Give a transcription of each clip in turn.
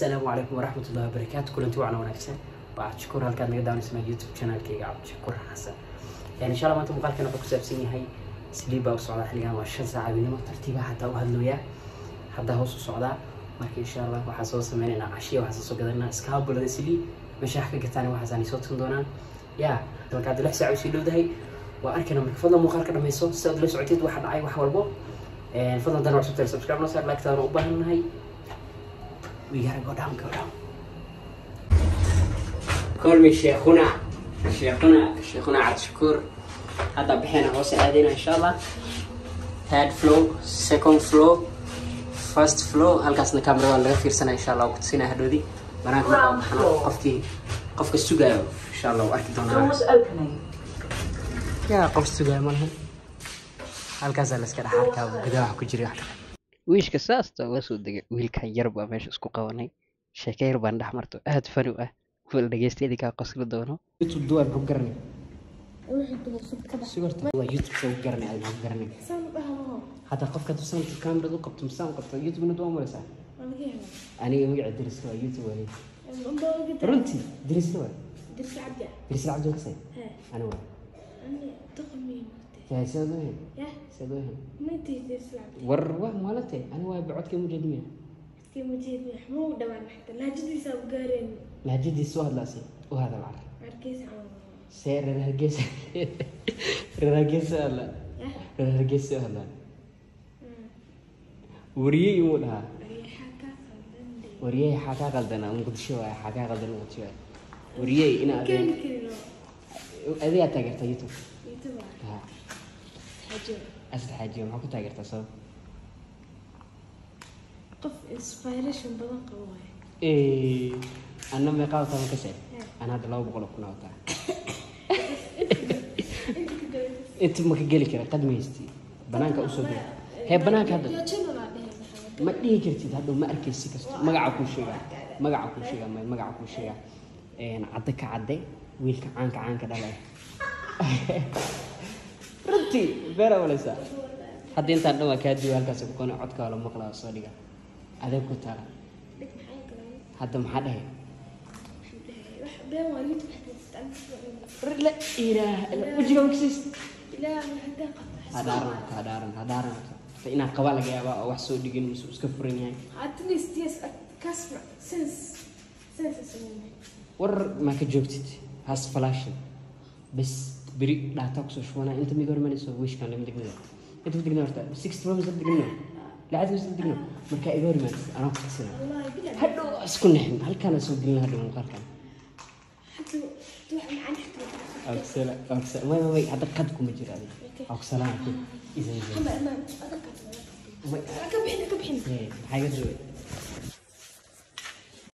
السلام عليكم ورحمة الله وبركاته. كل انتوا عنا ونكسن بعد شكر هالكاد نقدر نسمع يوتيوب شانل كي عبد شكر حسن. يعني إن شاء الله ما أنتم مقال كنا بكسب سيني هاي سليبة وصعدة حليان وعشان ساعة بينما ترتيبها حتى وهاللويا حتى هو صعدة marka insha Allah waxa soo sameeynaa cashiyo waxa soo gadanaa iskaabulada sili mashaxka gataan waxa aan soo tun doonaan ya dalka dalax saac si dhowdahay waa arkana marka fadlan muuqaalka dhameyso si aad la socotid waxa dhacay wax walbo fadlan dan waxaad subscribe noo saar like taano u baahanahay we gotta go down call me شيخنا عبد الشكور هذا بحنا هو سعادنا ان شاء الله third floor second floor first floor halkaasna camera laga fiirsana insha Allah waqti sina hadhoodi banaanka waxaan qofka sugayo insha Allah arki doonaa ya qof sugayo malaha halkaas la iska dhaxarka gudaha ku jira wiishka saasta waa soo degay wiilka yar baa meesha isku qabanay sheekayr baan dhaxmarto aad fani ah wal dhageystaydi ka qosli doono YouTube duwar ku garnay YouTube soo garnay ay ma garnay هذا قفك تصنع الكاميرا ذو قبت مسام قبت يوتيوب ندوم ولا ساعة أنا يوقع درس له يوتيوب ولا رنتي درس له درس العبد وكسي أنا وين تقمين يا سادوين ما تي درس العبد وروه مالته أنا واي بعد كمجدمية مو دوام حتى لا جدي سو قارن لا جدي سواد لا سي وهذا العرض عركيس سير الهرجيس الهرجيس هلا وريه يقولها وريه حكا قلدنا مقدشوا حكا قلدنا مقدشوا وريه إنا أذي أتاجرت يوتيوب ها حاجة ما كنت أتاجرت صوب قف inspiration بدن قوي إيه أنا ما قاوت أنا كسر أنا هذا لو بقول لكم ناوتا أنت ما كجلي كذا قد ما يستي بنانك أسود هي بنانك هذا ما دي كرتيد هذا ما أركي سكست مقعد كل شيء ما مقعد كل شيء إن عدك عدي ويلك عنك ده لا ردي فيرا ولا سا هذا أنت عندما كادي وهالكاس بكون عدك ولا مقلا صديقة هذا كنت ترى هذا محده لا إله وجهه مكسيس لا هدارن فإن قبالك يا أبا وحسو دقين مسكفرين يعني أتليست يس كسر سنس ور ما كجوبتي هاس فلاشن بس بري لا تقصش وانا انت ميقول ماني سو ويش كان لم تقدر انت تقدر 6 برومز تقدر لا عاد مش تقدر مركا ايغور ما انا قصنا هدو اسكن نحن هل كان سو قلنا هدو مقال كان حتى تروح عن حتى أكسل ما هذا قدكم مجرى هذه أكسل إذا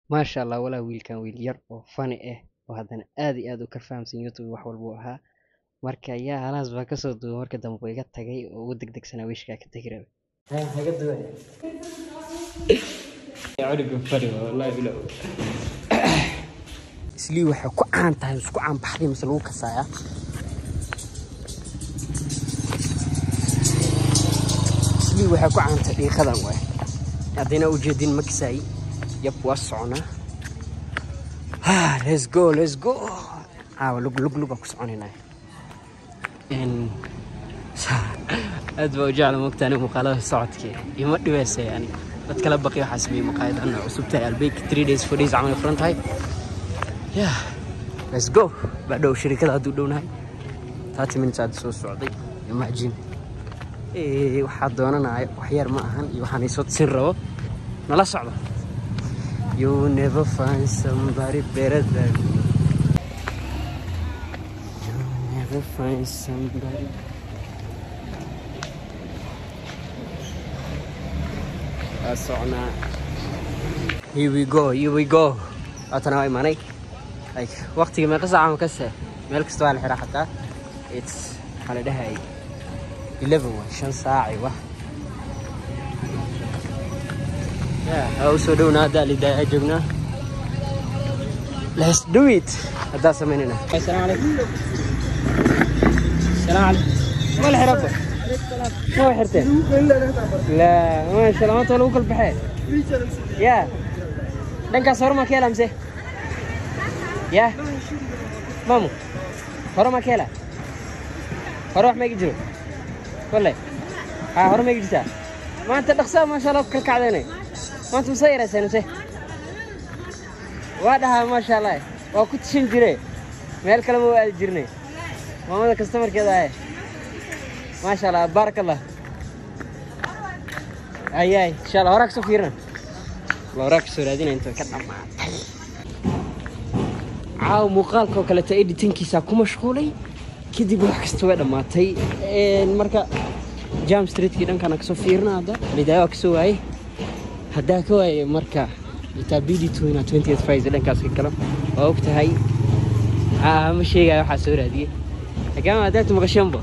ما شاء الله ولا ويل كان ويل يربو فاني وهذا آدي كفهم سن يوتيوب وحول بوها مركا يا ناس بكسر دو مركا دم بيجت تجي ودك سنة ويش كا كتجرب هاي قد وين يعرق فري والله بلا سلي وحى كعان تاي اسكو عان بحري مثل لو كسايا سلي وحى كعان تدي خدان واي هادينا وجدين مكساي يب واسعنا ها ليتس جو لوك كسعنينا ان ادبا وجعل مقتني مقاله صعدكي يما دبيسه يعني dadkala baqiyo xasbi maqaayad ana cusubta albeek 3 days 4 days amal front hay yeah let's go بعد شركه هادو dhownahay 30 minutes aad soo socday imagine waxa doonanaay wax yar ma ahan iyo waxaan soo tin rabo nala socdo you never find somebody better than you never find somebody أسعنا here we go أتنا وين ماني like وقتي ما قصة عام كسر ملك استوى الحرا حتى it's على ده هاي 11 شن ساعة واه أو سودونا ده اللي ده جبنا let's do it هذا سميننا السلام عليكم ما الحرابة ما حرتين لا ما شاء الله ما طلعوا كل بحال يا دنكا صور ما كيلا مسه يا مامو هرو ما كيلا هروح ما يجرو والله هرو ما يجرتا ما أنت دخسا ما شاء الله كل كعديني ما أنت مصيرة سنوسه وهذا ما شاء الله وكنت شنجري ما الكلام الجرني ما هذا كاستمر كذا ما شاء الله بارك الله أي إن شاء الله وراك سفيرنا وراك سوريين أنتوا كذا عاو مقالك وكلا تأيد تنكي ساكو مشغولي كذي بروح كستوى لما تي المركا جام ستريت كده كان سفيرنا هذا بداية كسوى هداك هو مركا يتابيدي توينا 20th فايز لين كاس الكلام وقتها هاي مش شيء جاي حاسور هذه كمان هداك مغشمبه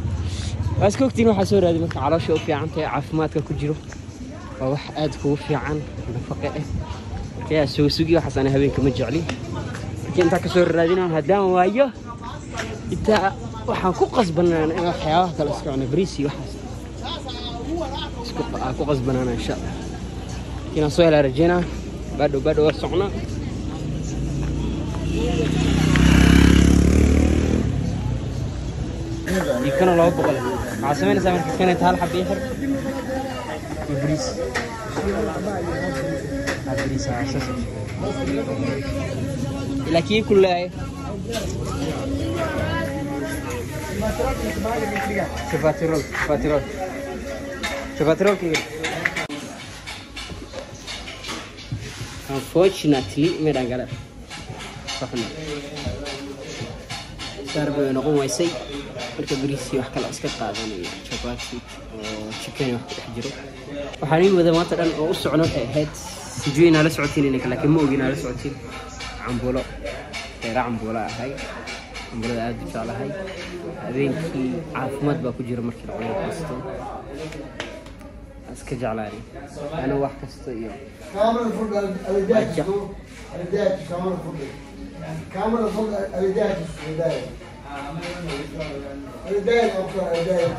بس كوكتين وحاسور هذه مركا على شو في عنك عفماتك كجرو وح أدكو في عن نفقة يا سوسوقي وحسن هبين كم جعلي كنت كسور هذين هدام وايو إنت وحنكو قصبنا أنا حياة كلا سكون بريسي وحس سكو قصبنا أنا إن شاء الله كنا سوينا رجينا بدو وصعنا يكونوا لو بقول عاصمين سامر كانت هالحب يحر بريس بريس اساس لكن كلها شفاتيرول كده unfortunately ما دغلا صحنا صار بنقوم ويسي marka bariisi wax kala iska qaadanay chapati oo chicken wax ku jiro waxaan ii wada maanta dhan oo u socno ahayd sijeena la socotiin in kala kama ogina la socotiin cambulo teera cambulo ahay cambulo aad u jeclahay habeenkii caafimaad baa ku jira markii la cuno kasto iska jeclahay ana wax kasto iyo كامل الفرق الأداة كامل الفرق كامل الفرق الأداة الأداة أكثر الأداة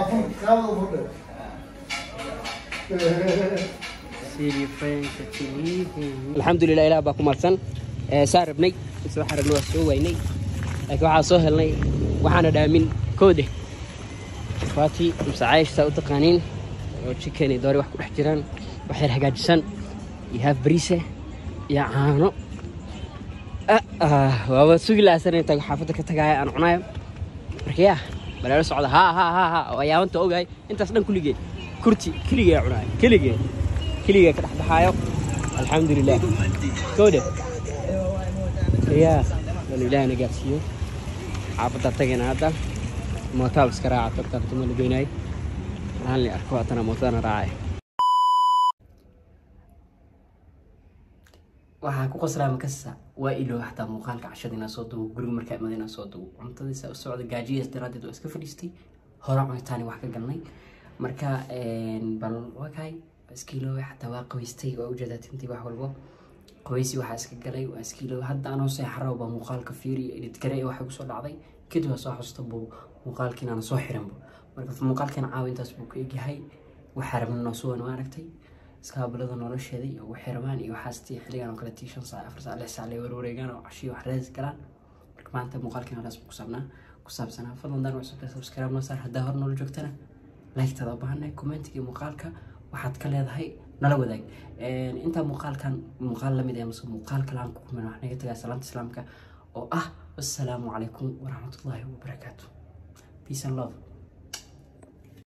فرق كامل الفرق سيري فرنش تيجي الحمد لله إله باكم مرسن صار بني سو حرنوا سو ويني لكن waxaa soo helnay waxaana dhaamin koode faati مسعايش سو تقانين chicken doori wax ku dhex jiraan wax yar hagaajisan iyo bariise iyo caano waa sugi laasan inta xaafada ka tagay aan cunayo markaa balaalo socda ha wayaanta ogaay intaas dhan kuligee kurti kuligee cunayo kuligee ka dhex baxayo alxamdulillah koode walilah nagaasiyo xaafada tagayna hadda mootaal iska raaca tartamo la geynay أنا اللي أركواتنا موتانا راعي waxaa ku qasraa makasa waa ilo xataa muuqaalka cashadina soo duub guriga markaa imadina soo duub cuntadiisa u socda gaajiyees daraadeed oo iska fadhiistay hore cunitaani wax ka galnay marka bal wakay iskiilo xataa waa qaweystay oo u jeedaa tintii wax walbo qaweysi waxa iska galay waa iskiilo hadda anoo seexaro ba muuqaalka fiiri edit garay waxa ku soo dhacday kadib waa soo xusto muuqaalkiina aan soo xiranbo marka muuqaalkan caawintaas buu ku eegyahay waxa rabnaa soo waan aragtay iskaabulada nolosheeda iyo waxirmaan iyo waxaastii xiligan oo kala tiishan saa 4 saa 6 saa la wareegaan oo cashiyo wax rees galaan marka maanta muuqaalkan hadaas ku saabsanaa fadlan daan waxaad subscribe noo saar hadaa hor nolol joogtana like tada baahanay comment iyo muuqaalka waxaad ka leedahay nala wadaag inta muuqaal la mid ah muuqaalka laan ku kulmano wax naga tagaa salaanta islaamka oo ah assalaamu calaykum wa rahmatullaahi wa barakaatuh peace and love